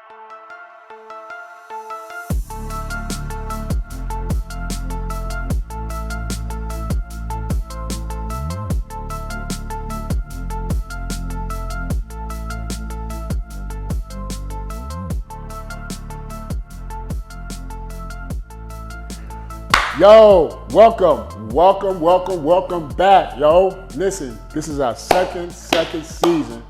Yo, welcome back, yo. Listen, this is our second season,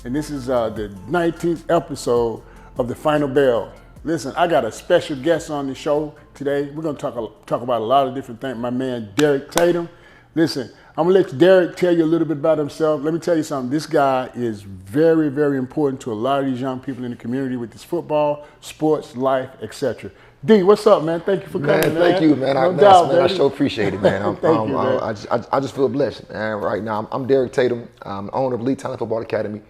and this is the 19th episode of The Final Bell. Listen, I got a special guest on the show today. We're gonna talk about a lot of different things. My man, Derrick Tatum. Listen, I'm gonna let Derrick tell you a little bit about himself. Let me tell you something. This guy is very, very important to a lot of these young people in the community with this football, sports, life, etc. D, what's up, man? Thank you for coming, man. Thank you, man. No doubt, I sure appreciate it, man. Thank you, man. I just feel blessed, man. Right now, I'm Derrick Tatum. I'm the owner of Elite Talent Football Academy.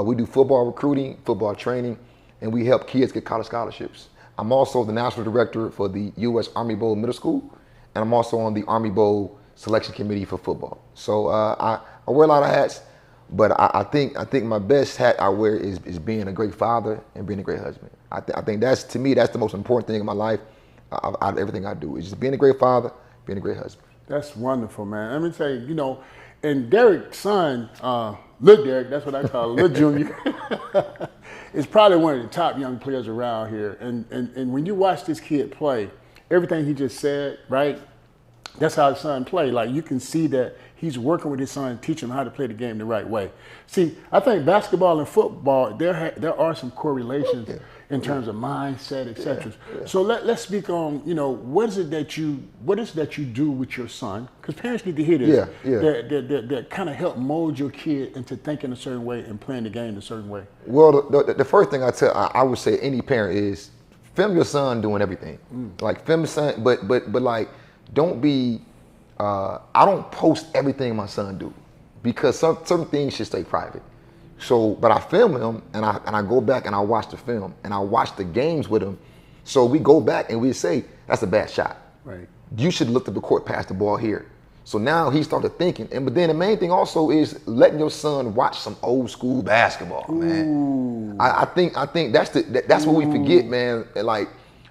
We do football recruiting, football training, and we help kids get college scholarships. I'm also the national director for the U.S. Army Bowl Middle School, and I'm also on the Army Bowl Selection Committee for football. So I wear a lot of hats, but I think my best hat I wear is being a great father and being a great husband. I think that's, to me, that's the most important thing in my life. Out of everything I do, is just being a great father, being a great husband. That's wonderful, man. Let me tell you, and Derrick's son, Lil Derrick, that's what I call him, Lil Junior, is probably one of the top young players around here. And when you watch this kid play, everything he just said, right? That's how his son played. Like, you can see that he's working with his son, teaching him how to play the game the right way. See, I think basketball and football, there are some correlations in terms of mindset, etc. So let's speak on, what is it that you do with your son? Because parents need to hear this. That kind of help mold your kid into thinking a certain way and playing the game a certain way. Well, the first thing I would say any parent is film your son doing everything. Like, film your son, but like, don't be. I don't post everything my son do, because certain things should stay private. So, but I film him, and I go back and I watch the film, and I watch the games with him. So we go back and we say, that's a bad shot. Right. You should look at the court, pass the ball here. So now he started thinking. But then the main thing also is letting your son watch some old school basketball, man. I think that's what we forget, man. Like,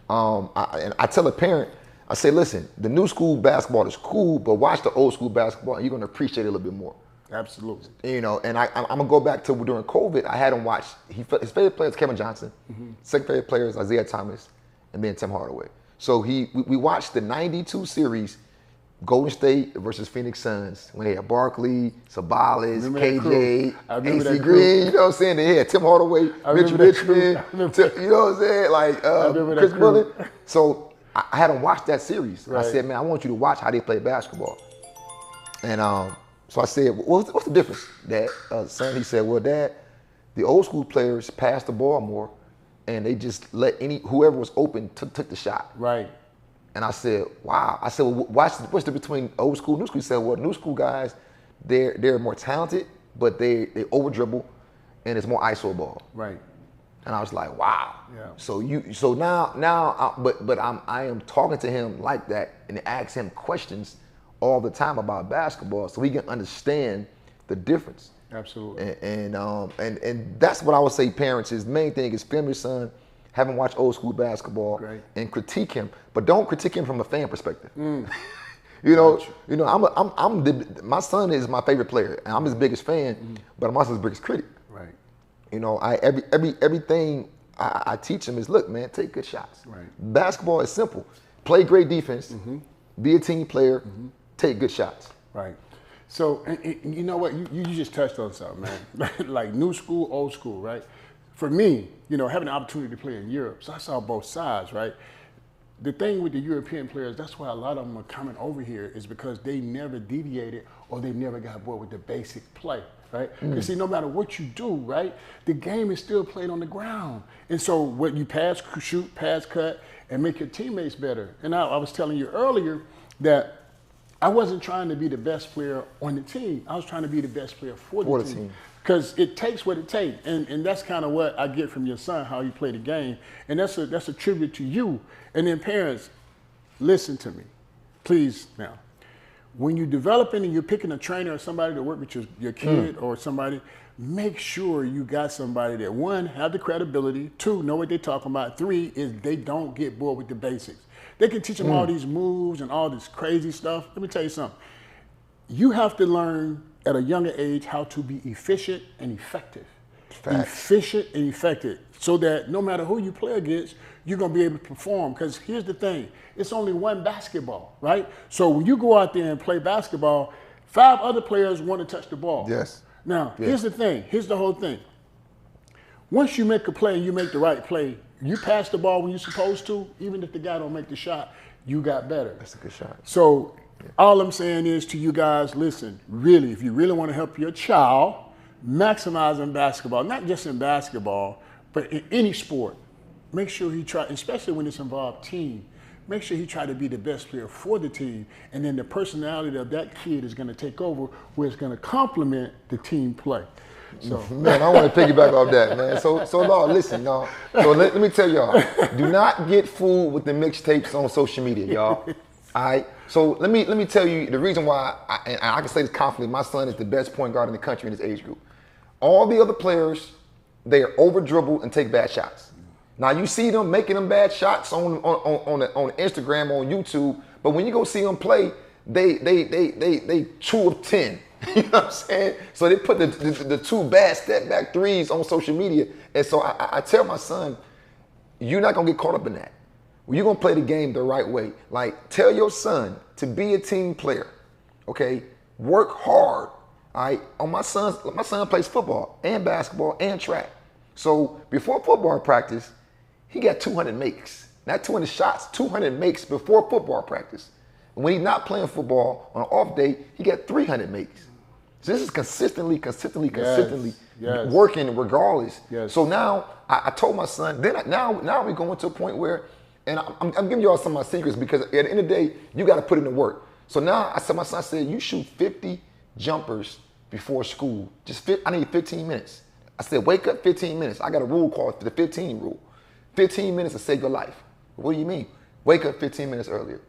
I tell a parent, I say, listen, the new school basketball is cool, but watch the old school basketball and you're gonna appreciate it a little bit more. Absolutely. And I'm gonna go back to during COVID, I had him watch, his favorite player is Kevin Johnson, second favorite player is Isaiah Thomas, and then Tim Hardaway. So we watched the 92 series, Golden State versus Phoenix Suns, when they had Barkley, Sabalas, KJ, AC Green, you know what I'm saying? They had Tim Hardaway, Mitch Richmond, you know what I'm saying? Like Chris Mullin. So I had him watch that series. Right. I said, man, I want you to watch how they play basketball. And so I said, what's the difference, Dad? Son, he said, well, Dad, the old school players passed the ball more, and they just let whoever was open took the shot. Right. And I said, wow. I said, well, what's the difference between old school and new school? He said, well, new school guys, they're more talented, but they over dribble, and it's more ISO ball. Right. And I was like, wow. Yeah. So now, I am talking to him like that and ask him questions all the time about basketball, so he can understand the difference. Absolutely. And that's what I would say, parents, is the main thing is film your son, have him watch old school basketball, and critique him, but don't critique him from a fan perspective. My son is my favorite player, and I'm his biggest fan, but I'm also his biggest critic. Right. Everything I teach him is, look, man, take good shots. Right. Basketball is simple. Play great defense, be a team player, take good shots. Right. So, and you know what? You just touched on something, man. Like new school, old school, right? For me, having the opportunity to play in Europe, so I saw both sides, right? The thing with the European players, that's why a lot of them are coming over here, is because they never deviated or they never got bored with the basic play. Right? Because see, no matter what you do, right, the game is still played on the ground. And so what you pass, shoot, pass, cut, and make your teammates better. And I was telling you earlier that I wasn't trying to be the best player on the team. I was trying to be the best player for the team. Because it takes what it takes. And that's kind of what I get from your son, how he played the game. And that's a tribute to you. And then parents, listen to me, please now. When you're developing and you're picking a trainer or somebody to work with your kid or somebody, make sure you got somebody that, one, have the credibility, two, know what they're talking about, three, is they don't get bored with the basics. They can teach them all these moves and all this crazy stuff. Let me tell you something. You have to learn at a younger age how to be efficient and effective. Facts. Efficient and effective, so that no matter who you play against, you're going to be able to perform. Because here's the thing, it's only one basketball, right? So when you go out there and play basketball, 5 other players want to touch the ball. Yes. Now, here's the thing. Here's the whole thing. Once you make a play and you make the right play, you pass the ball when you're supposed to, even if the guy don't make the shot, you got better. That's a good shot. So all I'm saying is to you guys, listen, really, if you really want to help your child, maximize in basketball, not just in basketball, but in any sport, make sure he try, especially when it's involved team, make sure he try to be the best player for the team, and then the personality of that kid is going to take over, where it's going to complement the team play. So, man, I want to piggyback off that, man. So, Lord, listen, y'all. So let me tell y'all, do not get fooled with the mixtapes on social media, y'all. All right. So let me tell you the reason why, and I can say this confidently, my son is the best point guard in the country in his age group. All the other players, they are over dribble and take bad shots. Now you see them making them bad shots on Instagram, on YouTube, but when you go see them play, they 2 of 10. You know what I'm saying? So they put the 2 bad step back threes on social media. And so I tell my son, you're not gonna get caught up in that. You're gonna play the game the right way. Like, tell your son to be a team player, okay? Work hard, all right? My son plays football and basketball and track. So before football practice, he got 200 makes. Not 200 shots, 200 makes before football practice. And when he's not playing football on an off day, he got 300 makes. So this is consistently yes. working regardless. Yes. So now I told my son, now we're going to a point where, and I'm giving y'all some of my secrets, because at the end of the day, you got to put in the work. So now my son said, you shoot 50 jumpers before school. I need 15 minutes. I said, wake up 15 minutes. I got a rule called the 15 rule. 15 minutes to save your life. What do you mean? Wake up 15 minutes earlier.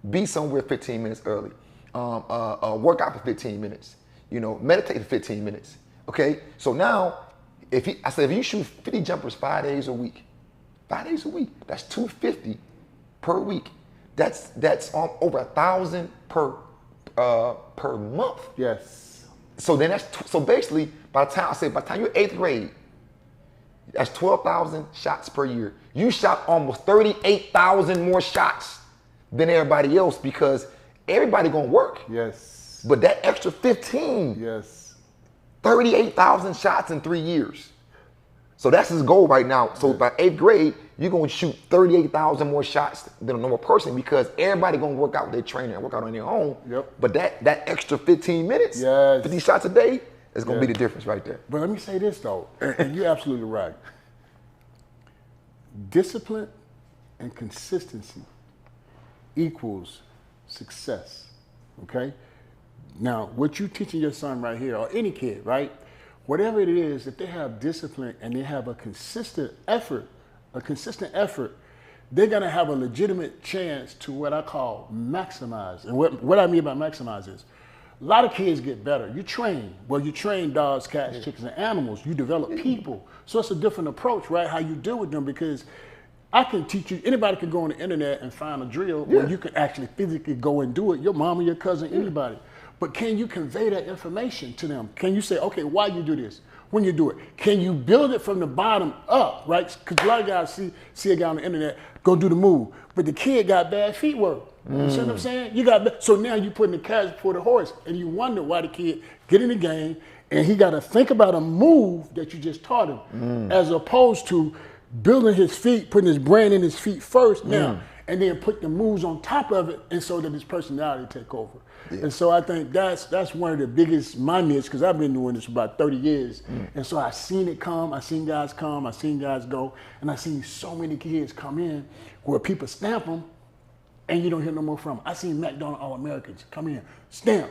Be somewhere 15 minutes early. Work out for 15 minutes. You know, meditate for 15 minutes. Okay? So now, I said, if you shoot 50 jumpers 5 days a week, that's 250 per week. That's over 1,000 per month. yes. So then so basically, by the time you're 8th grade, that's 12,000 shots per year. You shot almost 38,000 more shots than everybody else, because everybody gonna work. Yes. But that extra 15, Yes. 38,000 shots in 3 years. So that's his goal right now. So by 8th grade, you're gonna shoot 38,000 more shots than a normal person, because everybody gonna work out with their trainer and work out on their own. Yep. But that extra 15 minutes, Yes. 50 shots a day, is gonna be the difference right there. But let me say this though, and you're absolutely right. Discipline and consistency equals success, okay? Now, what you teaching your son right here, or any kid, right? Whatever it is, if they have discipline and they have a consistent effort, they're gonna have a legitimate chance to what I call maximize. And what I mean by maximize is, a lot of kids get better. You train dogs, cats, chickens, and animals. You develop people. So it's a different approach, right? How you deal with them, because I can teach you, anybody can go on the internet and find a drill where you can actually physically go and do it. Your mama, your cousin, anybody. But can you convey that information to them? Can you say, okay, why you do this? When you do it? Can you build it from the bottom up, right? Because a lot of guys see a guy on the internet, go do the move. But the kid got bad feet work. You see what I'm saying? So now you're putting the carriage before the horse, and you wonder why the kid get in the game and he got to think about a move that you just taught him, as opposed to building his feet, putting his brain in his feet first now, and then put the moves on top of it, and so that his personality take over. Yeah. And so I think that's one of the biggest mindsets, because I've been doing this for about 30 years. And so I've seen it come, I've seen guys come, I've seen guys go, and I've seen so many kids come in where people stamp them and you don't hear no more from them. I seen McDonald's All-Americans come in, stamp.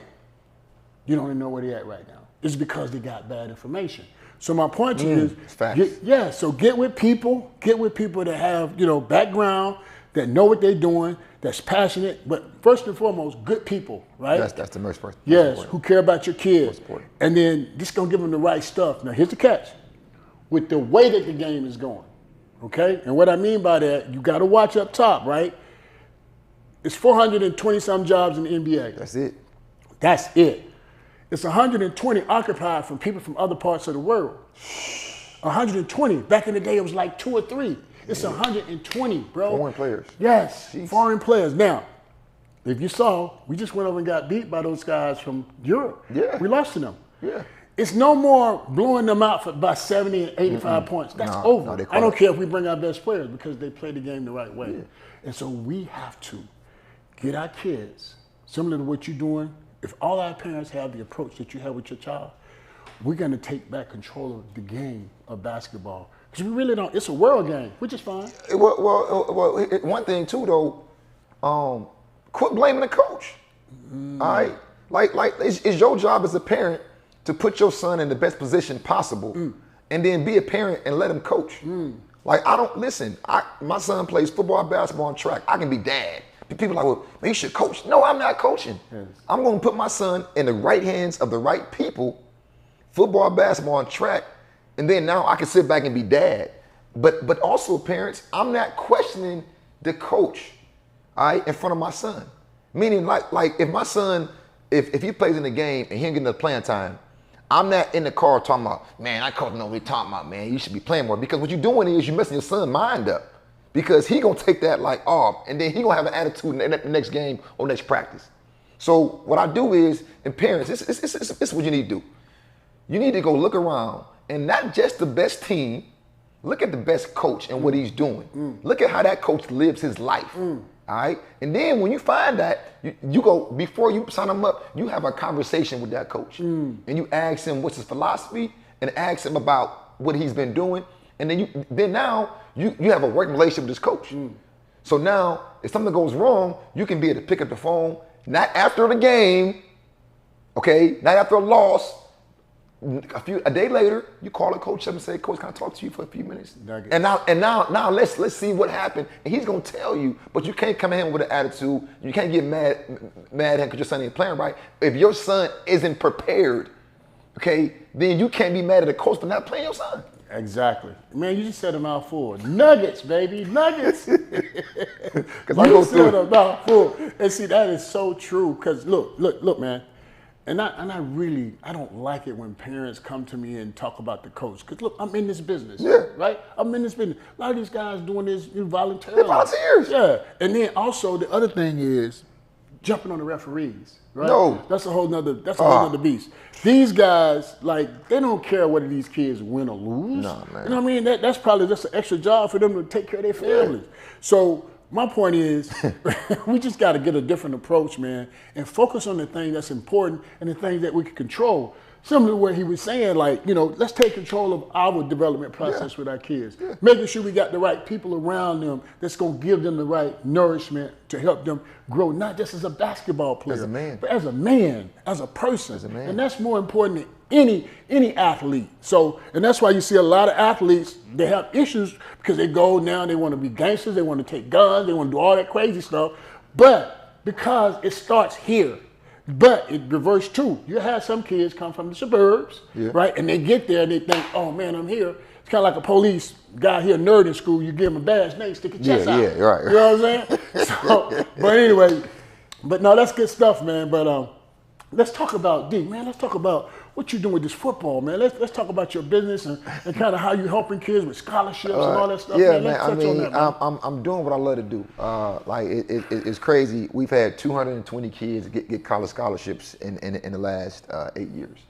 You don't even know where they're at right now. It's because they got bad information. So my point to you is, facts. so get with people that have, background, that know what they're doing, that's passionate, but first and foremost, good people, right? That's the most first. Yes, who care about your kids. important. And then just gonna give them the right stuff. Now here's the catch. With the way that the game is going, okay? And what I mean by that, you gotta watch up top, right? It's 420 some jobs in the NBA. That's it. That's it. It's 120 occupied from people from other parts of the world. 120. Back in the day, it was like 2 or 3. It's 120, bro. Foreign players. Yes, Jeez. foreign players. Now, if you saw, we just went over and got beat by those guys from Europe. Yeah. We lost to them. Yeah. It's no more blowing them out by 70 and 85 points. That's over. they I don't care if we bring our best players because they play the game the right way. Yeah. And so we have to get our kids, similar to what you're doing. If all our parents have the approach that you have with your child, we're going to take back control of the game of basketball. Because we really don't. It's a world game, which is fine. Well, one thing too though, quit blaming the coach. All right, like it's your job as a parent to put your son in the best position possible, and then be a parent and let him coach. Like I don't listen. My son plays football, basketball, and track. I can be dad. People are like, well, man, you should coach. No, I'm not coaching. Yes. I'm going to put my son in the right hands of the right people, football, basketball, and track, and then now I can sit back and be dad. But also, parents, I'm not questioning the coach, all right, in front of my son. Meaning, like if my son, if he plays in the game and he ain't getting the playing time, I'm not in the car talking about, man, I coach know what you're talking about, man. You should be playing more. Because what you're doing is you're messing your son's mind up. Because he gonna take that like off, and then he gonna have an attitude in the next game or next practice. So what I do is, and parents, it's what you need to do. You need to go look around, and not just the best team, look at the best coach and what he's doing. Look at how that coach lives his life, all right? And then when you find that, you go, before you sign him up, you have a conversation with that coach. And you ask him what's his philosophy, and ask him about what he's been doing, and then now you have a working relationship with this coach. So now, if something goes wrong, you can be able to pick up the phone, not after the game, okay, not after a loss. A day later, you call a coach up and say, Coach, can I talk to you for a few minutes? And now let's see what happened. And he's gonna tell you, but you can't come in with an attitude. You can't get mad at him because your son ain't playing right. If your son isn't prepared, okay, then you can't be mad at the coach for not playing your son. Exactly. Man, you just said a mouthful. Nuggets, baby, nuggets. Because I go through a mouthful. And see, that is so true. Because look, man. And I don't like it when parents come to me and talk about the coach. Because look, I'm in this business, right? I'm in this business. A lot of these guys doing this voluntarily. They're volunteers. Yeah. And then also the other thing is jumping on the referees, right? No. That's a whole nother beast. These guys, like, they don't care whether these kids win or lose. No, man. You know what I mean? That's probably just an extra job for them to take care of their families. So my point is, we just got to get a different approach, man, and focus on the thing that's important and the things that we can control. Similar to what he was saying, like, let's take control of our development process with our kids. Making sure we got the right people around them that's going to give them the right nourishment to help them grow, not just as a basketball player, as a man, but as a man, as a person. As a man. And that's more important than any athlete. So, and that's why you see a lot of athletes, they have issues because they go now, they want to be gangsters, they want to take guns, they want to do all that crazy stuff. But because it starts here. But it reversed too. You have some kids come from the suburbs, right? And they get there and they think, oh man, I'm here. It's kind of like a police guy here, nerd in school. You give him a badge, now you stick your chest out. Yeah, right. You know what I'm saying? So, but anyway, no, that's good stuff, man. But let's talk about D, man. Let's talk about what you're doing with this football, man. Let's talk about your business and kind of how you're helping kids with scholarships and all that stuff. Yeah, man. man. I mean, I'm doing what I love to do. Like it's crazy. We've had 220 kids get college scholarships in the last 8 years,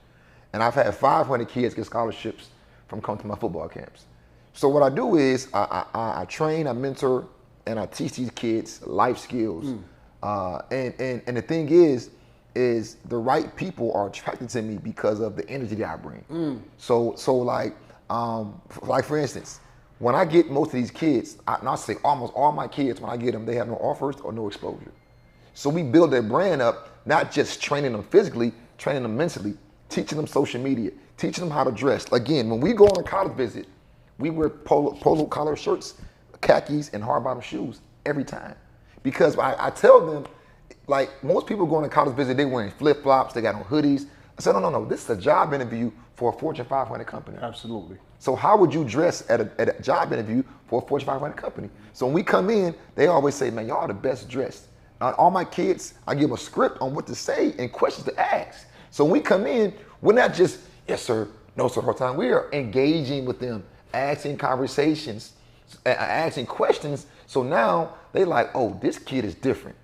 and I've had 500 kids get scholarships from coming to my football camps. So what I do is I train, I mentor, and I teach these kids life skills. And the thing is the right people are attracted to me because of the energy that I bring. So like for instance, when I get most of these kids, and I say almost all my kids, when I get them, they have no offers or no exposure. So we build their brand up, not just training them physically, training them mentally, teaching them social media, teaching them how to dress. Again, when we go on a college visit, we wear polo collar shirts, khakis, and hard bottom shoes. every time. Because I tell them, like most people going to college visit, they wearing flip-flops, they got on hoodies. I said, no, this is a job interview for a Fortune 500 company. Absolutely. So how would you dress at a job interview for a Fortune 500 company? So when we come in, they always say, man, y'all the best dressed. All my kids, I give them a script on what to say and questions to ask. So when we come in, we're not just, yes, sir, no, sir, the whole time. We are engaging with them, asking conversations, asking questions. So now they like, oh, this kid is different.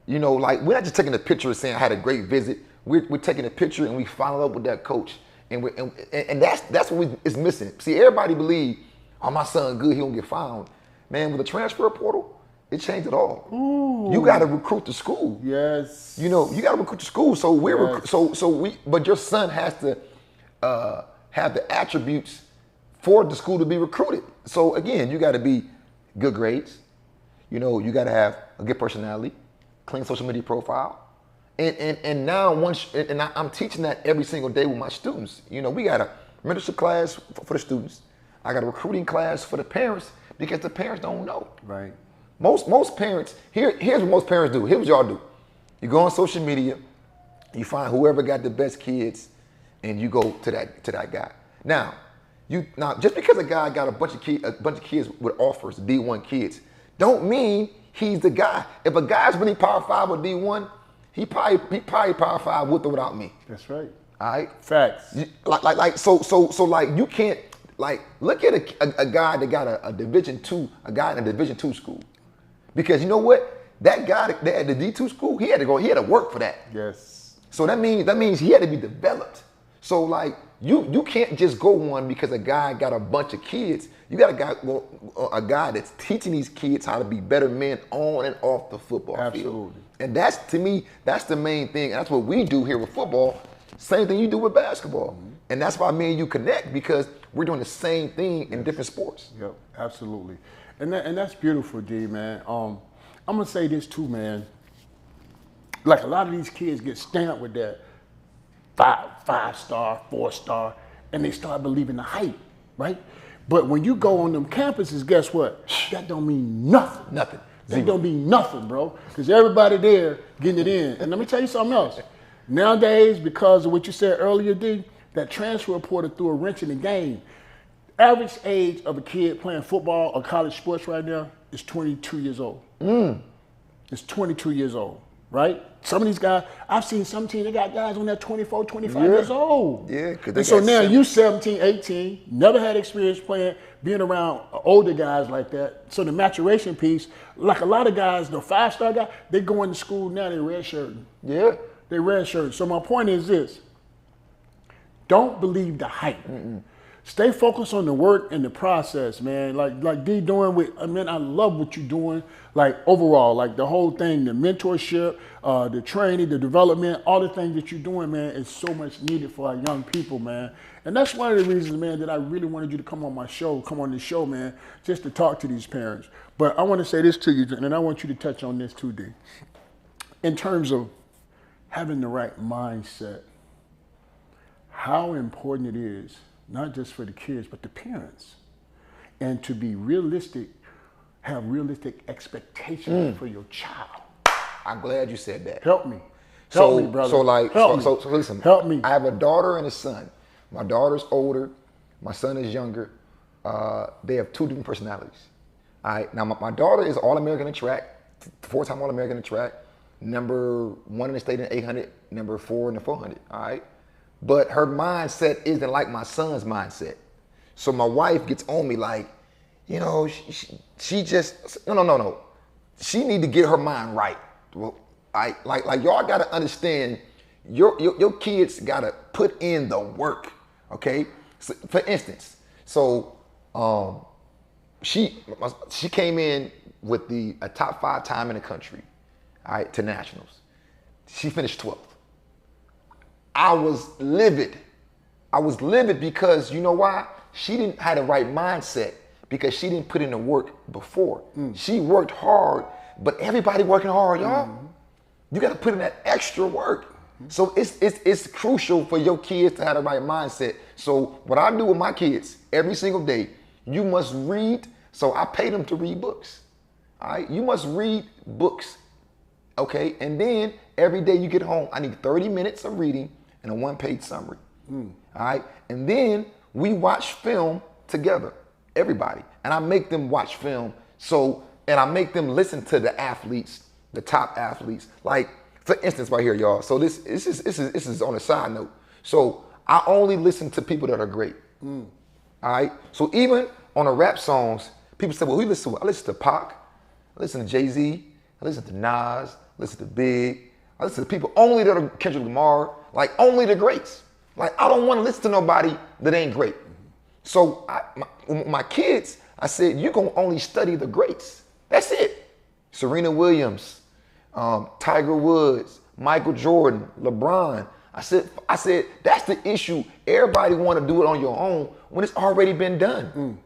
You know, like we're not just taking a picture and saying I had a great visit. We're taking a picture and we follow up with that coach. And that's what is missing. See, everybody believe, oh, my son good, he won't get found. Man, with the transfer portal, it changed it all. Ooh. You got to recruit the school. Yes. You know, you got to recruit the school. So but your son has to have the attributes for the school to be recruited. So again, you got to be good grades. You know, you got to have a good personality, clean social media profile. And now I'm teaching that every single day with my students. You know, we got a mentorship class for the students. I got a recruiting class for the parents because the parents don't know. Right. Most parents, here's what most parents do. Here's what y'all do. You go on social media, you find whoever got the best kids, and you go to that guy. Now just because a guy got a bunch of kids with offers, D1 kids, don't mean he's the guy. If a guy's really Power 5 or D1, he probably Power 5 with or without me. That's right. All right. Facts. So like you can't like look at a guy that got a Division II, a guy in a Division II school, because you know what, that guy that at the D2 school, he had to work for that. Yes. So that means he had to be developed. So like you can't just go one because a guy got a bunch of kids. You got a guy that's teaching these kids how to be better men on and off the football field. Absolutely. And that's, to me, that's the main thing. And that's what we do here with football. Same thing you do with basketball. Mm-hmm. And that's why me and you connect, because we're doing the same thing in different sports. Yep, absolutely. And that's beautiful, D, man. I'm gonna say this too, man. Like a lot of these kids get stamped with that 5-star, 4-star, and they start believing the hype, right? But when you go on them campuses, guess what? That don't mean nothing. Nothing. That don't mean nothing, bro. Because everybody there getting it in. And let me tell you something else. Nowadays, because of what you said earlier, D, that transfer portal threw a wrench in the game. Average age of a kid playing football or college sports right now is 22 years old. It's 22 years old, right? Some of these guys, I've seen some teams, they got guys on there 24, 25 years old. Yeah. And so now you 17, 18, never had experience playing, being around older guys like that. So the maturation piece, like a lot of guys, the 5-star guy, they go into school now, they red shirting. Yeah. They red shirting. So my point is this, don't believe the hype. Stay focused on the work and the process, man. Like D doing with, I mean, I love what you're doing. Like overall, like the whole thing, the mentorship, the training, the development, all the things that you're doing, man, is so much needed for our young people, man. And that's one of the reasons, man, that I really wanted you to come on the show, man, just to talk to these parents. But I want to say this to you, and I want you to touch on this too, D. In terms of having the right mindset, how important it is, not just for the kids, but the parents, and to be realistic, have realistic expectations for your child. I'm glad you said that. Help me. Help me, brother. So listen. Help me. I have a daughter and a son. My daughter's older. My son is younger. They have two different personalities. All right. Now, my daughter is All-American in track, 4-time All-American in track, number 1 in the state in 800, number 4 in the 400. All right. But her mindset isn't like my son's mindset. So my wife gets on me like, you know, she just, no. She need to get her mind right. Well, like y'all got to understand, your kids got to put in the work, okay? So, for instance, she came in with a top 5 time in the country, all right, to nationals. She finished 12th. I was livid. Because you know why? She didn't have the right mindset because she didn't put in the work before. She worked hard, but everybody working hard, y'all. You got to put in that extra work. So it's crucial for your kids to have the right mindset. So what I do with my kids every single day, you must read. So I pay them to read books. All right, you must read books, okay? And then every day you get home, I need 30 minutes of reading and a 1-page summary. All right, and then we watch film together, everybody, and I make them watch film. And I make them listen to the athletes, the top athletes. Like, for instance, right here, y'all. So this is on a side note. So I only listen to people that are great. All right. So even on the rap songs, people say, "Well, who you listen to?" I listen to Pac, I listen to Jay-Z, I listen to Nas, I listen to Big, I listen to people only that are Kendrick Lamar, like only the greats. Like I don't want to listen to nobody that ain't great. So my kids, I said, "You're gonna only study the greats. That's it." Serena Williams, Tiger Woods, Michael Jordan, LeBron. I said, that's the issue. Everybody want to do it on your own when it's already been done.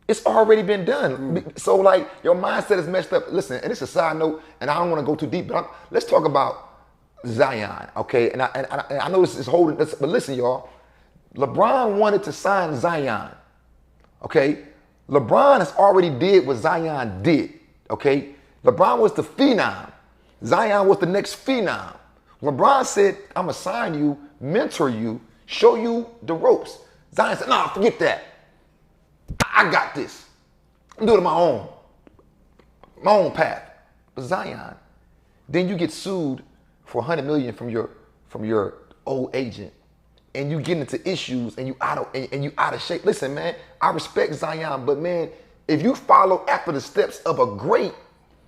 It's already been done. So like your mindset is messed up. Listen, and it's a side note, and I don't want to go too deep, but let's talk about Zion, okay? And I know this is holding, but listen, y'all. LeBron wanted to sign Zion, okay? LeBron has already did what Zion did, okay? LeBron was the phenom. Zion was the next phenom. LeBron said, "I'm going to sign you, mentor you, show you the ropes." Zion said, "No, forget that. I got this. I'm doing it my own path." But Zion, then you get sued for $100 million from your old agent, and you get into issues, and you out of shape. Listen, man, I respect Zion, but man, if you follow after the steps of a great,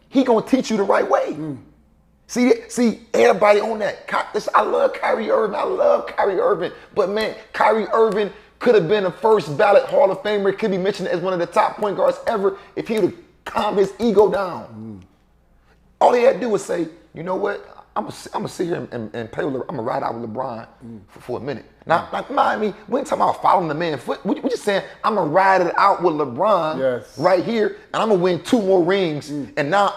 he gonna teach you the right way. See, everybody on that. I love Kyrie Irving. But man, Kyrie Irving could have been a first ballot Hall of Famer. Could be mentioned as one of the top point guards ever if he would have calmed his ego down. All he had to do was say, "You know what? I'm gonna sit here and play with. I'm gonna ride out with LeBron for a minute." Now, mind me, we ain't talking about following the man foot. We just saying I'm gonna ride it out with LeBron right here, and I'm gonna win 2 more rings. And now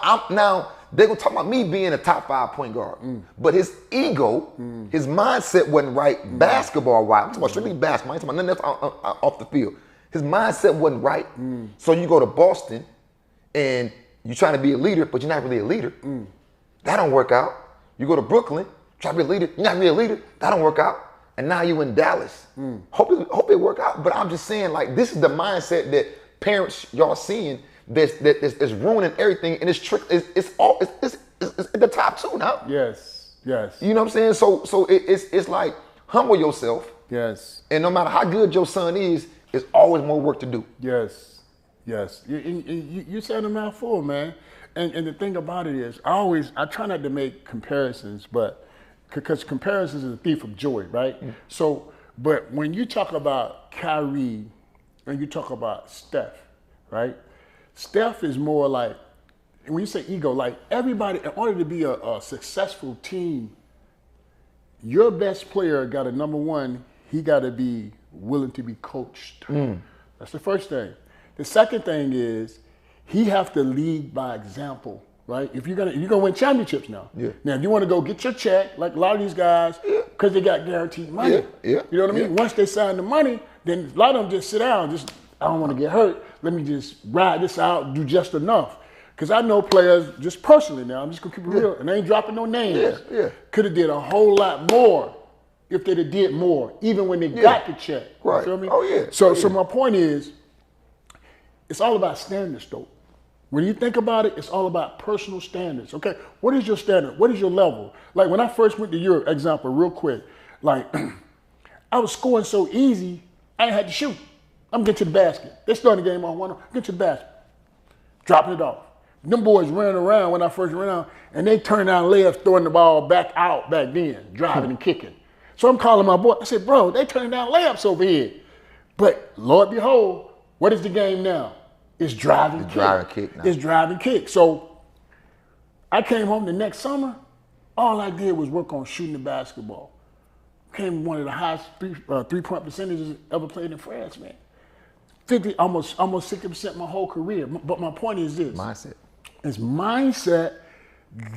they're gonna talk about me being a top 5 point guard. But his ego, his mindset wasn't right. Basketball wise, I'm talking about strictly basketball. I ain't talking about nothing else off the field. His mindset wasn't right. So you go to Boston, and you're trying to be a leader, but you're not really a leader. That don't work out. You go to Brooklyn, try to be a leader, you're not really a leader, that don't work out. And now you in Dallas. Hope it work out. But I'm just saying, like, this is the mindset that parents y'all seeing that's ruining everything, and it's at the top too now. Yes. You know what I'm saying? So it's like humble yourself. Yes. And no matter how good your son is, there's always more work to do. Yes. You said a mouthful, man. And the thing about it is, I try not to make comparisons, but because comparisons is a thief of joy, right? So, but when you talk about Kyrie and you talk about Steph, right? Steph is more like, when you say ego, like everybody, in order to be a successful team, your best player got to, number one, he got to be willing to be coached. That's the first thing. The second thing is, he have to lead by example, right? If you're gonna win championships now. Now, if you want to go get your check, like a lot of these guys, because they got guaranteed money. You know what I mean? Once they sign the money, then a lot of them just sit down. I don't want to get hurt. Let me just ride this out, do just enough. Because I know players, just personally now, I'm just gonna keep it real, and I ain't dropping no names. Could have did a whole lot more if they'd have did more, even when they got the check. Right. You feel me? So my point is, it's all about standards, though. When you think about it, it's all about personal standards, okay? What is your standard? What is your level? Like when I first went to Europe, example, real quick, like I was scoring so easy, I ain't had to shoot. I'm getting to the basket. They starting the game on 1-0, get to the basket. Dropping it off. Them boys ran around when I first ran out, and they turned down layups, throwing the ball back out back then, driving and kicking. So I'm calling my boy, I said, "Bro, they turning down layups over here." But Lord behold, what is the game now? It's driving kick. It's driving kick. So I came home the next summer. All I did was work on shooting the basketball. Became one of the highest three-point percentages ever played in France, man. 50, almost 60% my whole career. But my point is this: mindset. It's mindset,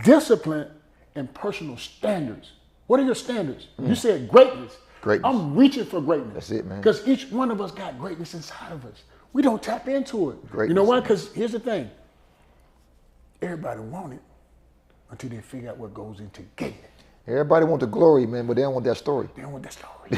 discipline, and personal standards. What are your standards? You said greatness. I'm reaching for greatness. That's it, man. Because each one of us got greatness inside of us. We don't tap into it. Greatness. You know why? Because here's the thing. Everybody want it until they figure out what goes into getting it. Everybody want the glory, man, but they don't want that story. They don't want that story. They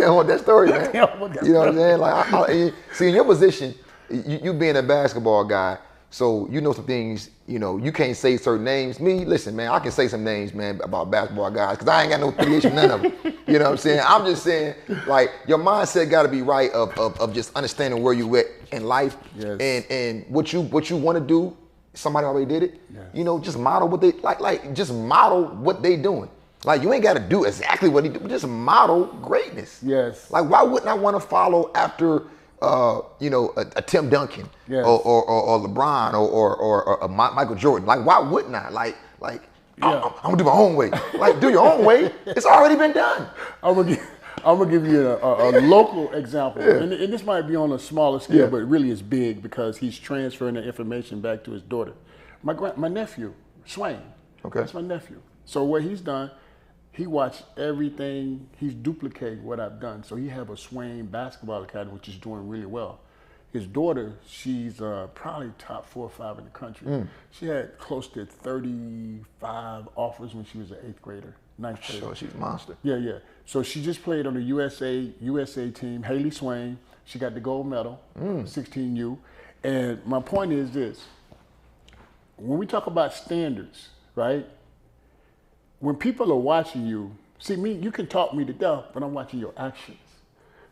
don't want that story, man. They don't want that You know what I'm story. saying? Like, see, in your position, you being a basketball guy, so you know some things. You know, you can't say certain names. Me, listen, man, I can say some names, man, about basketball guys, because I ain't got no affiliation with none of them. You know what I'm saying? I'm just saying, like, your mindset got to be right of just understanding where you at in life, Yes. and what you want to do. Somebody already did it. Yes. You know, just model what they like. Just model what they doing. Like, you ain't got to do exactly what he do, but just model greatness. Yes. Like, why wouldn't I want to follow after, a Tim Duncan, Yes. or LeBron or a Michael Jordan? Like, why wouldn't I? Like, Yeah. I'm gonna do my own way. Like, do your own way. It's already been done. I'm gonna give you a local example, and this might be on a smaller scale, but it really is big because he's transferring the information back to his daughter. My nephew, Swain. Okay. That's my nephew. So what he's done, he watched everything. He's duplicating what I've done. So he have a Swain basketball academy, which is doing really well. His daughter, she's probably top 4 or 5 in the country. She had close to 35 offers when she was an 8th grader, 9th grader. So she's a monster. Yeah. So she just played on the USA team, Haley Swain. She got the gold medal, 16U. And my point is this. When we talk about standards, right? When people are watching you, see me, you can talk me to death, but I'm watching your actions.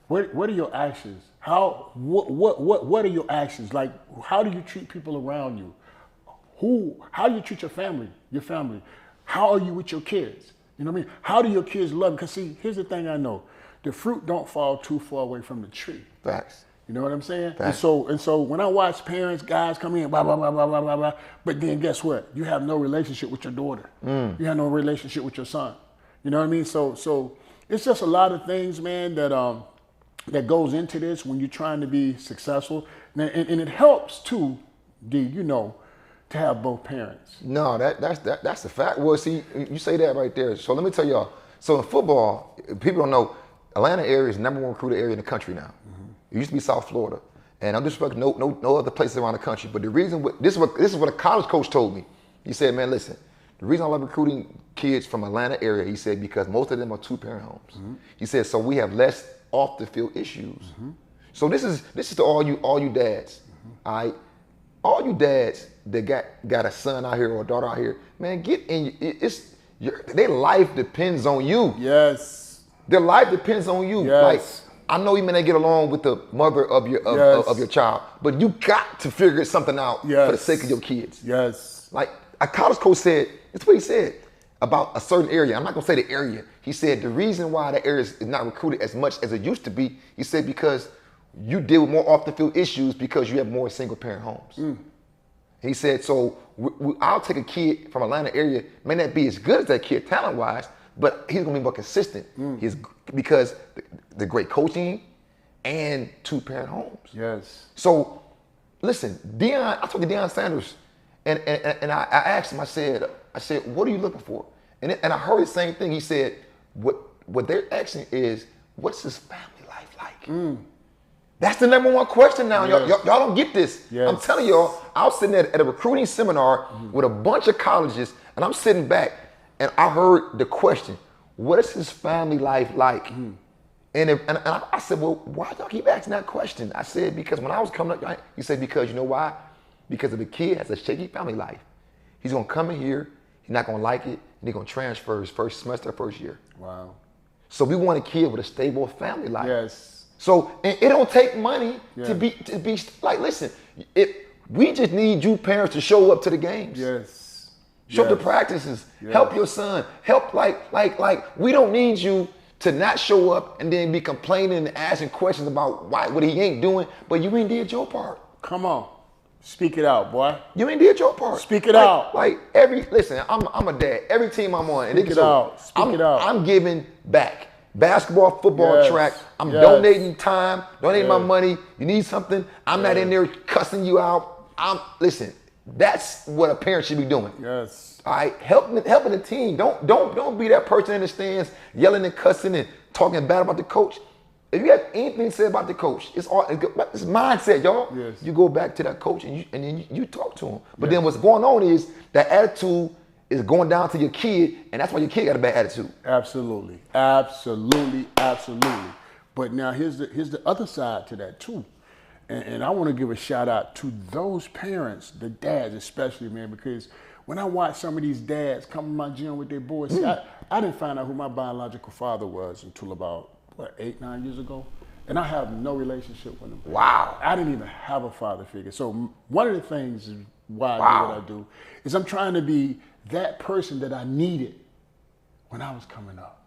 What are your actions? What are your actions? Like, how do you treat people around you? How do you treat your family? How are you with your kids? You know what I mean? How do your kids love you? Because see, here's the thing I know. The fruit don't fall too far away from the tree. Facts. You know what I'm saying? Facts. And so when I watch parents, guys come in, blah, blah, blah, blah, blah, blah, blah, but then guess what? You have no relationship with your daughter. You have no relationship with your son. You know what I mean? So it's just a lot of things, man, that goes into this when you're trying to be successful. And it helps too, D, to have both parents. No, that's a fact. Well, see, you say that right there. So let me tell y'all. So in football, people don't know, Atlanta area is the #1 recruited area in the country now. It used to be South Florida, and I'm just no other places around the country. But the reason this is what a college coach told me. He said, "Man, listen, the reason I love recruiting kids from Atlanta area," he said, because most of them are 2-parent homes. He said, so we have less off the field issues. So this is to all you dads, all right, all you dads that got a son out here or a daughter out here, man, get in. Their life depends on you. Yes. Their life depends on you. Yes. Like, I know you may not get along with the mother of your child, but you got to figure something out for the sake of your kids. Yes. Like a college coach said, that's what he said about a certain area. I'm not gonna say the area. He said the reason why the area is not recruited as much as it used to be, he said because you deal with more off the field issues because you have more single parent homes. He said, so I'll take a kid from Atlanta area, may not be as good as that kid talent wise, but he's gonna be more consistent. Because the great coaching and 2-parent homes. Yes. So listen, I talked to Deion Sanders, and I asked him, I said, what are you looking for? And I heard the same thing. He said, what they're asking is, what's his family life like? That's the #1 question now. Yes. Y'all don't get this. Yes. I'm telling y'all, I was sitting at a recruiting seminar with a bunch of colleges, and I'm sitting back, and I heard the question, what is his family life like? And I said, well, why y'all keep asking that question? I said, because when I was coming up, he said, because you know why? Because if the kid has a shaky family life, he's gonna come in here, he's not gonna like it, and he's gonna transfer his first semester, first year. Wow. So we want a kid with a stable family life. Yes. So and it don't take money to be like, listen, we just need you parents to show up to the games. Yes. Show up to practices. Help your son. Help like we don't need you to not show up and then be complaining and asking questions about what he ain't doing, but you ain't did your part. Come on. Speak it out, boy. You ain't did your part. Speak it out. Listen, I'm a dad. Every team I'm on, Speak it out. Speak it out. I'm giving back. Basketball, football, track. I'm donating time, donating my money. You need something? I'm not in there cussing you out. Listen. That's what a parent should be doing. Yes. All right, helping the team. Don't be that person in the stands yelling and cussing and talking bad about the coach. If you have anything to say about the coach, it's mindset, y'all. Yes. You go back to that coach and then you talk to him. But then what's going on is that attitude is going down to your kid, and that's why your kid got a bad attitude. Absolutely, absolutely, absolutely. But now here's the other side to that too, and I want to give a shout out to those parents, the dads especially, man, because when I watch some of these dads come to my gym with their boys, see, I didn't find out who my biological father was until about 8, 9 years ago, and I have no relationship with him. Wow. I didn't even have a father figure. So one of the things is why I do what I do is I'm trying to be that person that I needed when I was coming up.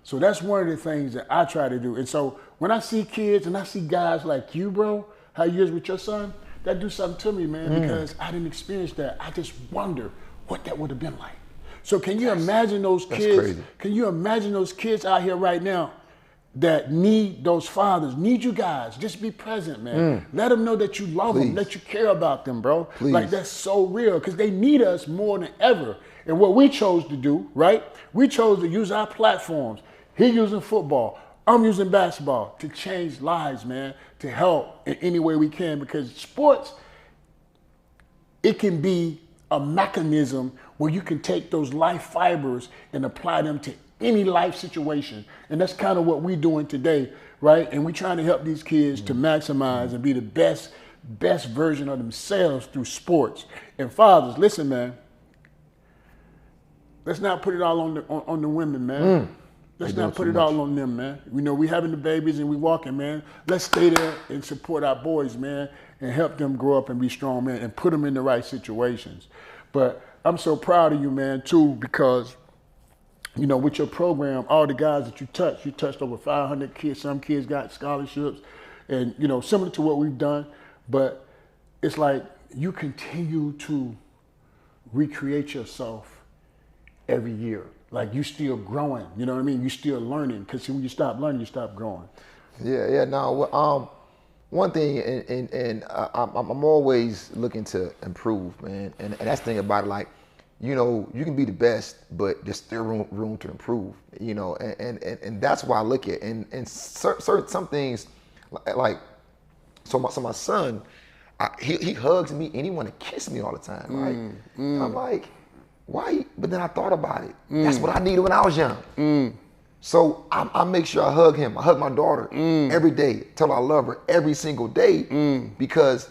So that's one of the things that I try to do. And so when I see kids and I see guys like you, bro, how you is with your son, that do something to me, man, because I didn't experience that. I just wonder what that would have been like. So can you imagine those kids? Crazy. Can you imagine those kids out here right now that need those fathers, need you guys? Just be present, man. Let them know that you love them, that you care about them, bro. Please. Like, that's so real, because they need us more than ever. And what we chose to do, right? We chose to use our platforms. He using football, I'm using basketball to change lives, man, to help in any way we can, because sports, it can be a mechanism where you can take those life fibers and apply them to any life situation. And that's kind of what we're doing today, right? And we're trying to help these kids to maximize and be the best version of themselves through sports. And fathers, listen, man, let's not put it all on the women, man. Let's not put it all on them, man. We know we having the babies and we walking, man. Let's stay there and support our boys, man, and help them grow up and be strong, man, and put them in the right situations. But I'm so proud of you, man, too, because you know, with your program, all the guys that you touched over 500 kids. Some kids got scholarships, and you know, similar to what we've done. But it's like you continue to recreate yourself every year. Like you still growing. You know what I mean? You still learning, because when you stop learning, you stop growing. Yeah. No. One thing, and I'm always looking to improve, man. And that's the thing about it, like, you know, you can be the best, but there's still room to improve, you know, and that's why I look at it. And certain some things, like, so my son, he hugs me and he want to kiss me all the time, right? I'm like, why? But then I thought about it. That's what I needed when I was young. So I make sure I hug him. I hug my daughter every day, tell her I love her every single day, because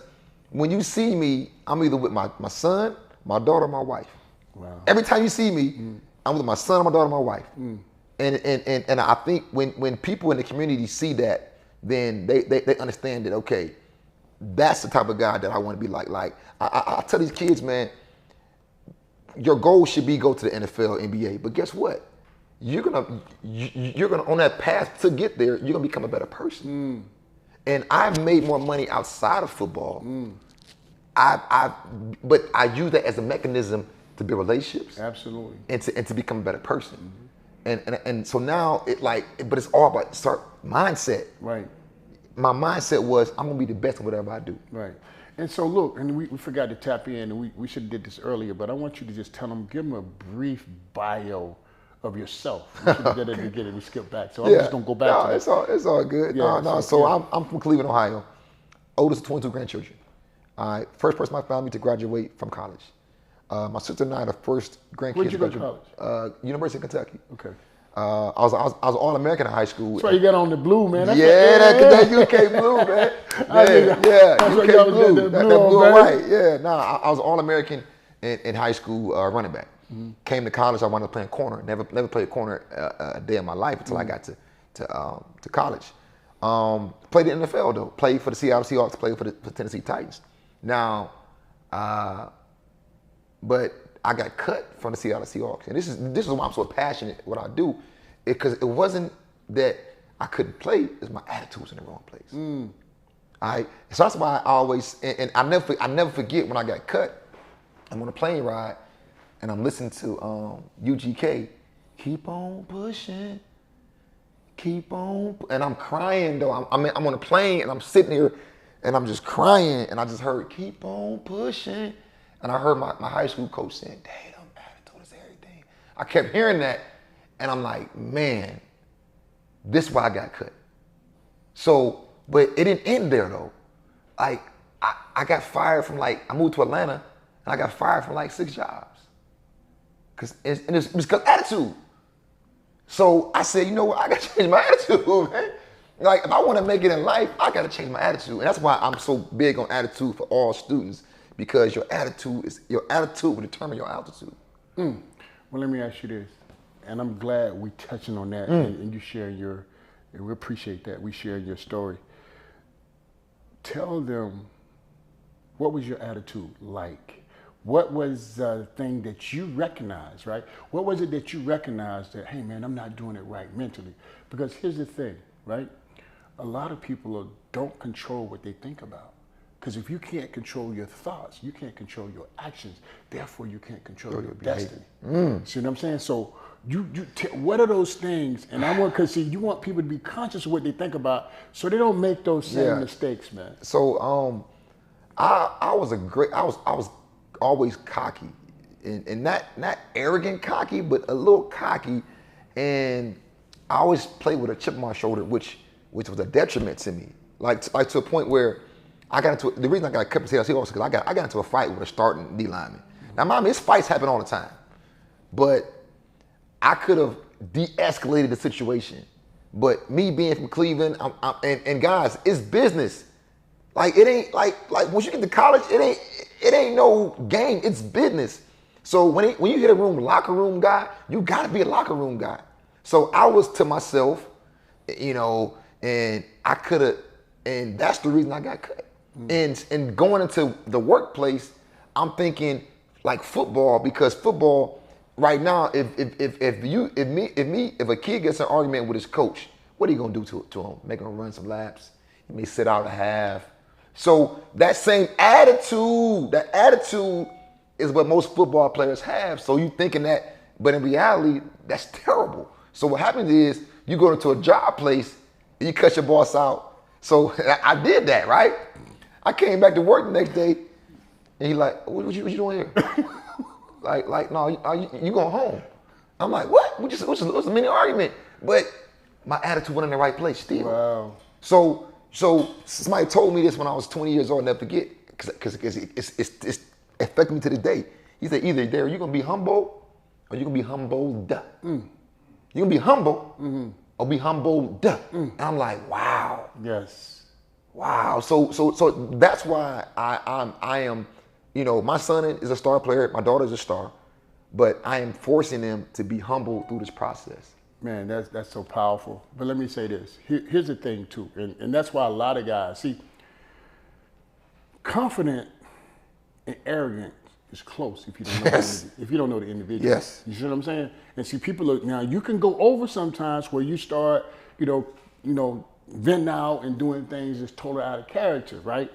when you see me, I'm either with my son, my daughter, my wife. Wow. Every time you see me, I'm with my son, my daughter, my wife. And I think when people in the community see that, then they understand that, okay, that's the type of guy that I want to be like. Like I tell these kids, man, your goal should be go to the NFL, NBA. But guess what? You're gonna on that path to get there, you're gonna become a better person. And I've made more money outside of football. But I use that as a mechanism to build relationships, Absolutely, and to become a better person. And so now but it's all about mindset. right. My mindset was I'm gonna be the best at whatever I do. Right. And so look, and we forgot to tap in, and we should have did this earlier, but I want you to just give them a brief bio of yourself. We should have did it at the beginning, we skipped back. So I'm just gonna go back to that. It's all good. Yeah, So I'm from Cleveland, Ohio. Oldest of 22 grandchildren. All right, first person in my family to graduate from college. My sister and I are the first grandkids. Where'd you go to college? University of Kentucky. Okay. I was All-American in high school. That's why you got on the blue, man. That's that UK blue, man. UK blue. That blue and white. Yeah, I was All-American in high school running back. Came to college, I wanted to play corner. Never played corner a day in my life until I got to college. Played in the NFL though. Played for the Seattle Seahawks. Played for the Tennessee Titans. Now, but I got cut from the Seattle Seahawks, and this is why I'm so passionate what I do, because it wasn't that I couldn't play; it's my attitude was in the wrong place. All right, so that's why I always and I never forget when I got cut. I'm on a plane ride, and I'm listening to UGK, keep on pushing, keep on, and I'm crying though. I'm on a plane, and I'm sitting here, and I'm just crying, and I just heard keep on pushing. And I heard my high school coach saying, Tatum, attitude is everything. I kept hearing that, and I'm like, man, this is why I got cut. So, but it didn't end there though. Like I got fired from I moved to Atlanta and I got fired from 6 jobs. It's because attitude. So I said, you know what, I gotta change my attitude, man. If I want to make it in life, I gotta change my attitude. And that's why I'm so big on attitude for all students, because your attitude will determine your altitude. Well, let me ask you this, and I'm glad we touching on that and you sharing and we appreciate that, we sharing your story. Tell them, what was your attitude like? What was the thing that you recognized, right? What was it that you recognized that, hey man, I'm not doing it right mentally? Because here's the thing, right? A lot of people don't control what they think about. Because if you can't control your thoughts, you can't control your actions. Therefore, you can't control your destiny. See what I'm saying? So what are those things? And because you want people to be conscious of what they think about, so they don't make those same mistakes, man. So I was always cocky, and not arrogant cocky, but a little cocky, and I always played with a chip on my shoulder, which was a detriment to me. Like to a point where the reason I got cut potato was because I got into a fight with a starting D lineman. Now, his fights happen all the time, but I could have de-escalated the situation. But me being from Cleveland, and guys, it's business. It ain't like once you get to college, it ain't no game. It's business. So when you hit a locker room guy, you gotta be a locker room guy. So I was to myself, and I could have, and that's the reason I got cut. And going into the workplace, I'm thinking football, because football right now, if a kid gets an argument with his coach, what are you gonna do to him? Make him run some laps? He may sit out a half. So that same attitude, is what most football players have. So you thinking that, but in reality, that's terrible. So what happens is you go into a job place and you cut your boss out. So I did that, right? I came back to work the next day and he what you doing here? No, you going home. I'm like, what? It was a mini argument. But my attitude wasn't in the right place still. Wow. So somebody told me this when I was 20 years old, never forget, because it's affected me to this day. He said, either there you're gonna be humble or you're gonna be humbled. You're gonna be humble or be humbled. And I'm like, wow. Yes. Wow. So that's why I am, my son is a star player, my daughter's a star, but I am forcing them to be humble through this process. Man, that's so powerful. But let me say this. Here's the thing too, and that's why a lot of guys, see, confident and arrogant is close if you don't know if you don't know the individual. Yes. You see what I'm saying? And see, people now you can go over sometimes where you start, venting out and doing things that's totally out of character, right?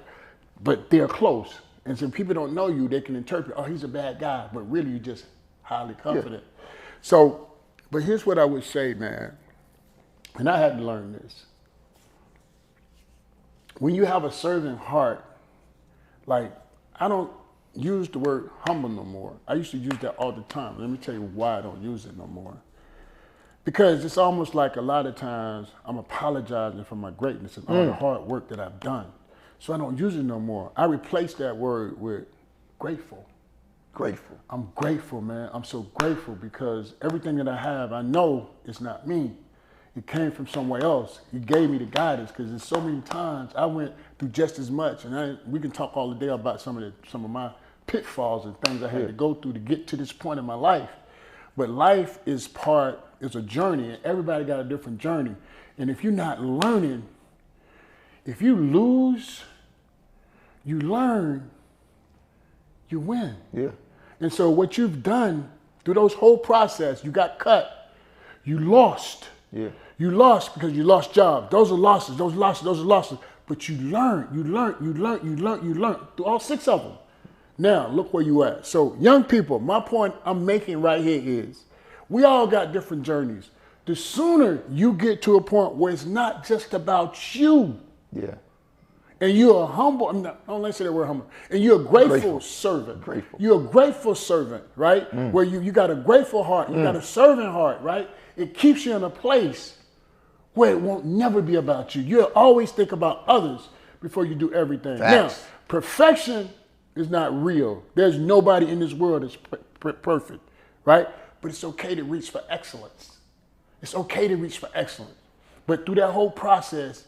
But they're close. And so people don't know you, they can interpret, oh, he's a bad guy, but really you're just highly confident. Yeah. So, but here's what I would say, man, and I had to learn this. When you have a servant heart, I don't use the word humble no more. I used to use that all the time. Let me tell you why I don't use it no more. Because it's almost like a lot of times I'm apologizing for my greatness and all the hard work that I've done. So I don't use it no more. I replace that word with grateful. Grateful. I'm grateful, man. I'm so grateful because everything that I have, I know it's not me. It came from somewhere else. He gave me the guidance because there's so many times I went through just as much. And we can talk all the day about some of my pitfalls and things I had to go through to get to this point in my life. But life is a journey, and everybody got a different journey. And if you're not learning, if you lose, you learn, you win. Yeah. And so what you've done through those whole process, you got cut, you lost. Yeah. You lost because you lost jobs. Those are losses, those are losses. But you learned through all 6 of them. Now, look where you at. So young people, my point I'm making right here is, we all got different journeys. The sooner you get to a point where it's not just about you. Yeah. And you're a humble, don't let's say that word humble. And you're a grateful servant. Grateful. You're a grateful servant, right? Where you got a grateful heart, you got a servant heart, right? It keeps you in a place where it won't never be about you. You'll always think about others before you do everything. Facts. Now, perfection is not real. There's nobody in this world that's perfect, right? But it's okay to reach for excellence. It's okay to reach for excellence. But through that whole process,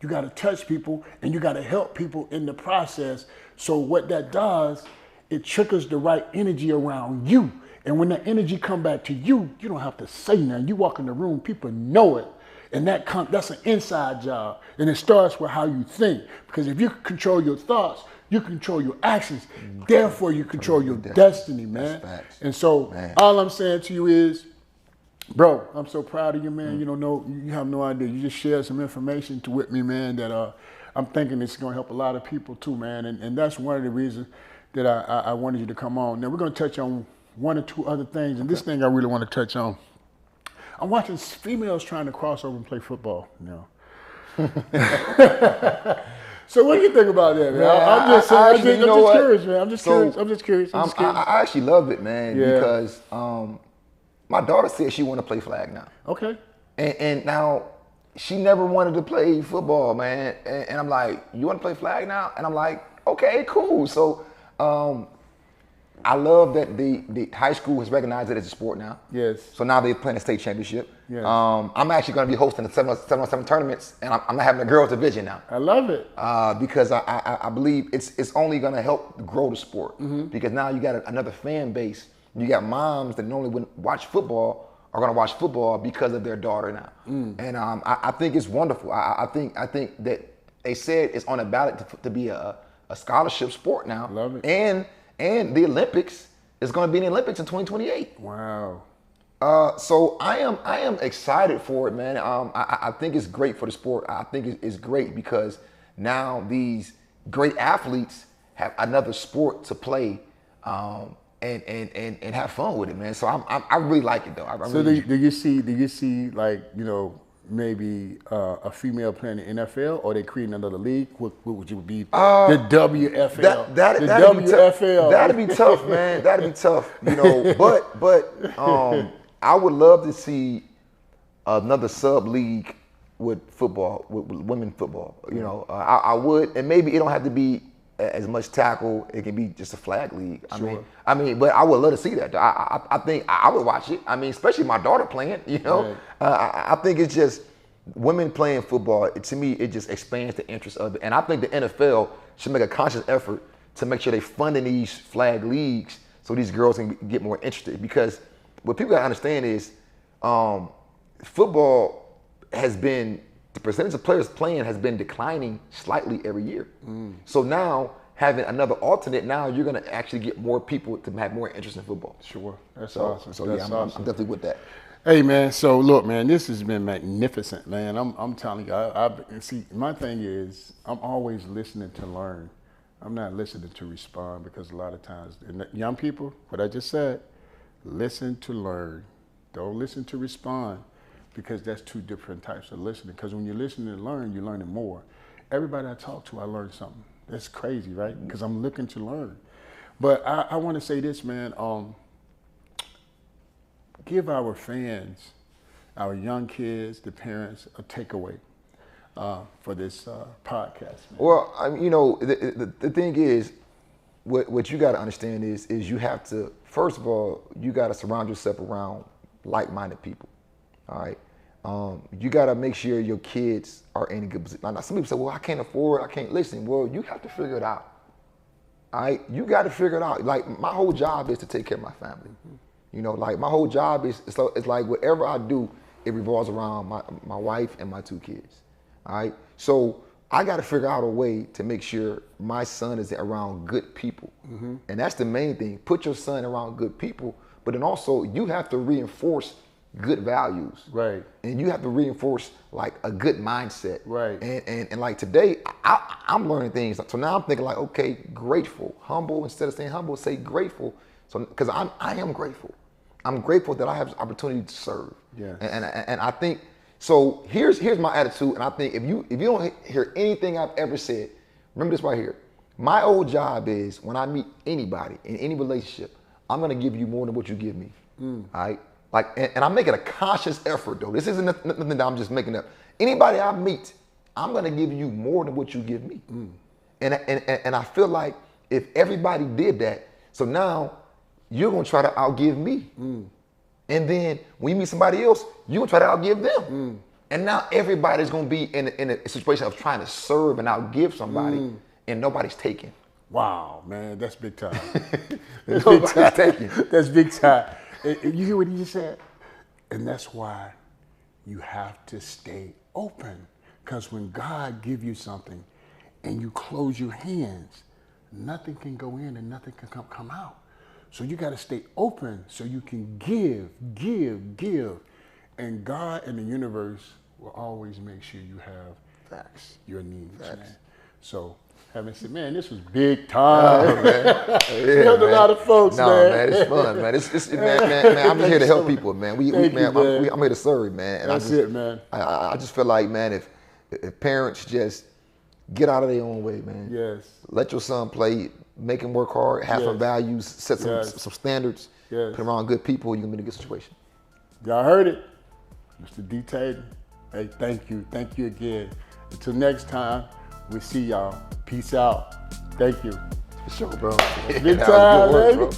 you got to touch people and you got to help people in the process. So what that does, it triggers the right energy around you. And when that energy come back to you, you don't have to say nothing. You walk in the room, people know it. And that's an inside job. And it starts with how you think. Because if you control your thoughts, you control your actions. Therefore, you control your destiny, man. And so all I'm saying to you is, bro, I'm so proud of you, man. You don't know, you have no idea. You just shared some information with me, man, that I'm thinking it's going to help a lot of people too, man. And that's one of the reasons that I wanted you to come on. Now, we're going to touch on one or two other things. And this thing I really want to touch on. I'm watching females trying to cross over and play football now. So what do you think about that, man? I'm just curious, man. I'm just curious. I actually love it, man, because my daughter said she want to play flag now. Okay. And now she never wanted to play football, man. And I'm like, you want to play flag now? And I'm like, okay, cool. So I love that the high school has recognized it as a sport now. Yes. So now they're playing a state championship. Yes. I'm actually going to be hosting the 7-on-7 tournaments, and I'm not having a girls division now. I love it. Because I believe it's only going to help grow the sport. Because now you got another fan base. You got moms that normally wouldn't watch football are going to watch football because of their daughter now. And I think it's wonderful. I think that they said it's on a ballot to be a scholarship sport now. Love it. And the Olympics is going to be in the Olympics in 2028. Wow. So I am excited for it, man. I think it's great for the sport. I think it's great because now these great athletes have another sport to play, and have fun with it, man. So I really like it though. So do you see like, you know, maybe a female playing in the NFL, or they creating another league? What would you be? The WFL. That'd be tough, man. That'd be tough, you know. But I would love to see another sub league with football, with women football. You know, I would, and maybe it don't have to be as much tackle. It can be just a flag league. I mean, but I would love to see that. I think I would watch it. I mean, especially my daughter playing. You know, I think it's just women playing football. To me, it just expands the interest of it. And I think the NFL should make a conscious effort to make sure they funding these flag leagues so these girls can get more interested. Because what people gotta understand is, football has been, the percentage of players playing has been declining slightly every year. So now, having another alternate, now you're gonna actually get more people to have more interest in football. Sure, that's awesome. So that's I'm awesome. definitely with that. Hey man, so look, man, this has been magnificent, man. I'm telling you, I see. My thing is, I'm always listening to learn. I'm not listening to respond, because a lot of times, and young people, what I just said, listen to learn. Don't listen to respond, because that's two different types of listening. Because when you're listening to learn, you're learning more. Everybody I talk to, I learn something. That's crazy, right? Because I'm looking to learn. But I want to say this, man. Give our fans, our young kids, the parents, a takeaway for this podcast, man. Well, you know, the thing is, what you got to understand is you have to, first of all, you got to surround yourself around like-minded people. All right. You got to make sure your kids are in a good position. Now, some people say, well, I can't afford, I can't listen. Well, you have to figure it out. All right. You got to figure it out. Like, my whole job is to take care of my family. You know, like, my whole job is, it's like whatever I do, it revolves around my wife and my two kids. All right. So I got to figure out a way to make sure my son is around good people. And that's the main thing. Put your son around good people, but then also you have to reinforce good values. Right. And you have to reinforce like a good mindset. Right. And like today, I'm learning things. So now I'm thinking like, okay, grateful, humble. Instead of saying humble, say grateful. So, because I am grateful. I'm grateful that I have the opportunity to serve. Yeah. And I think, so here's my attitude. And I think if you don't hear anything I've ever said, remember this right here. My old job is, when I meet anybody in any relationship, I'm gonna give you more than what you give me. All right. Like, and I'm making a conscious effort though. This isn't nothing that I'm just making up. Anybody I meet, I'm gonna give you more than what you give me. And I feel like if everybody did that, so now you're gonna try to outgive me. And then when you meet somebody else, you're gonna try to outgive them. And now everybody's gonna be in a situation of trying to serve and outgive somebody, and nobody's taking. Wow, man, that's big time. Nobody's taking. That's big time. And you hear what he just said? And that's why you have to stay open. Because when God gives you something and you close your hands, nothing can go in and nothing can come out. So you got to stay open so you can give. And God and the universe will always make sure you have Facts. your needs, man. So having said, man, this was big time. Oh, man. We helped a lot of folks, man. It's fun, man. Man, I'm just here to help people, man. I'm here to serve, man. And That's it, man. I just feel like, man, if parents just get out of their own way, man. Yes. Let your son play, make him work hard, have some values, set some standards, put him around good people, you're gonna be in a good situation. Y'all heard it. Mr. D. Tatum. Hey, thank you. Thank you again. Until next time, we'll see y'all. Peace out. Thank you. For sure, bro. Big time, baby.